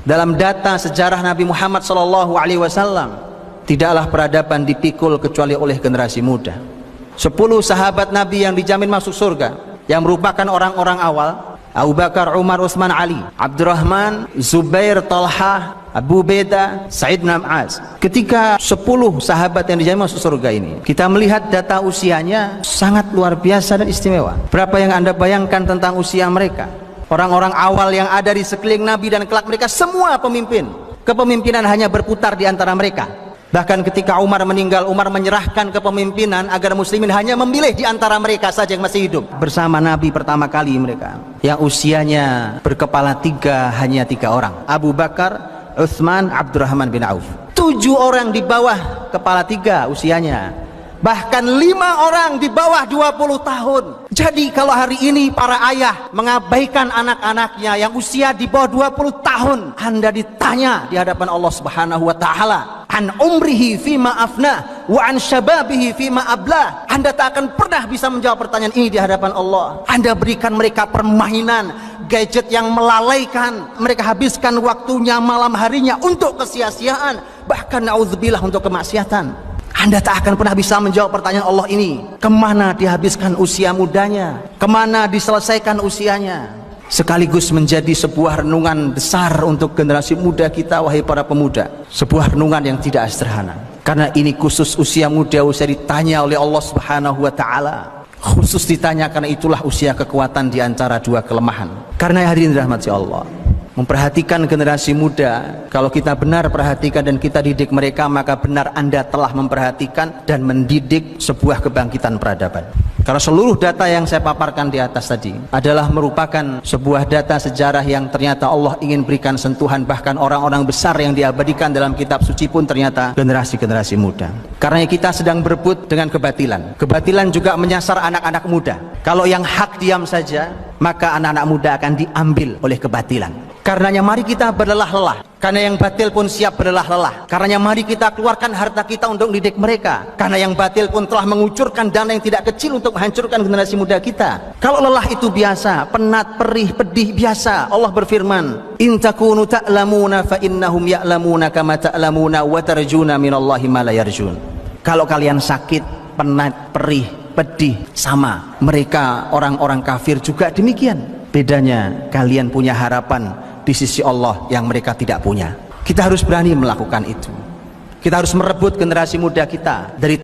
Dalam data sejarah Nabi Muhammad SAW, tidaklah peradaban dipikul kecuali oleh generasi muda. 10 sahabat Nabi yang dijamin masuk surga, yang merupakan orang-orang awal: Abu Bakar, Umar, Utsman, Ali, Abdurrahman, Zubair, Talha, Abu Ubaidah, Sa'id bin Mu'adz. Ketika 10 sahabat yang dijamin masuk surga ini, kita melihat data usianya sangat luar biasa dan istimewa. Berapa yang Anda bayangkan tentang usia mereka? Orang-orang awal yang ada di sekeliling Nabi, dan kelak mereka semua pemimpin. Kepemimpinan hanya berputar di antara mereka. Bahkan ketika Umar meninggal, Umar menyerahkan kepemimpinan agar muslimin hanya memilih di antara mereka saja yang masih hidup. Bersama Nabi pertama kali mereka, yang usianya berkepala 3, hanya 3 orang: Abu Bakar, Utsman, Abdurrahman bin Auf. 7 orang di bawah kepala 3 usianya, bahkan 5 orang di bawah 20 tahun. Jadi kalau hari ini para ayah mengabaikan anak-anaknya yang usia di bawah 20 tahun, Anda ditanya di hadapan Allah Subhanahu wa taala, an umrihi fima afna wa an syababihi fima abla. Anda tak akan pernah bisa menjawab pertanyaan ini di hadapan Allah. Anda berikan mereka permainan, gadget yang melalaikan, mereka habiskan waktunya malam harinya untuk kesia-siaan, bahkan naudzubillah untuk kemaksiatan. Anda tak akan pernah bisa menjawab pertanyaan Allah ini. Kemana dihabiskan usia mudanya? Kemana diselesaikan usianya? Sekaligus menjadi sebuah renungan besar untuk generasi muda kita, wahai para pemuda. Sebuah renungan yang tidak sederhana. Karena ini khusus usia muda, usia ditanya oleh Allah Subhanahu wa taala. Khusus ditanya karena itulah usia kekuatan di antara 2 kelemahan. Karena hadirin dirahmati Allah, memperhatikan generasi muda, kalau kita benar perhatikan dan kita didik mereka, maka benar Anda telah memperhatikan dan mendidik sebuah kebangkitan peradaban. Karena seluruh data yang saya paparkan di atas tadi adalah merupakan sebuah data sejarah yang ternyata Allah ingin berikan sentuhan. Bahkan orang-orang besar yang diabadikan dalam kitab suci pun ternyata generasi-generasi muda. Karena kita sedang berebut dengan kebatilan. Kebatilan juga menyasar anak-anak muda. Kalau yang hak diam saja, maka anak-anak muda akan diambil oleh kebatilan. Karenanya mari kita berlelah-lelah, karena yang batil pun siap berlelah-lelah. Karenanya mari kita keluarkan harta kita untuk didik mereka, karena yang batil pun telah mengucurkan dana yang tidak kecil untuk menghancurkan generasi muda kita. Kalau lelah itu biasa, penat, perih, pedih biasa, Allah berfirman, in takunu ta'lamuna fa innahum ya'lamuna kama ta'lamuna wa tarjuna minallahi ma la yarjun. Kalau kalian sakit, penat, perih, pedih, sama, mereka orang-orang kafir juga demikian. Bedanya kalian punya harapan di sisi Allah yang mereka tidak punya. Kita harus berani melakukan itu. Kita harus merebut generasi muda kita dari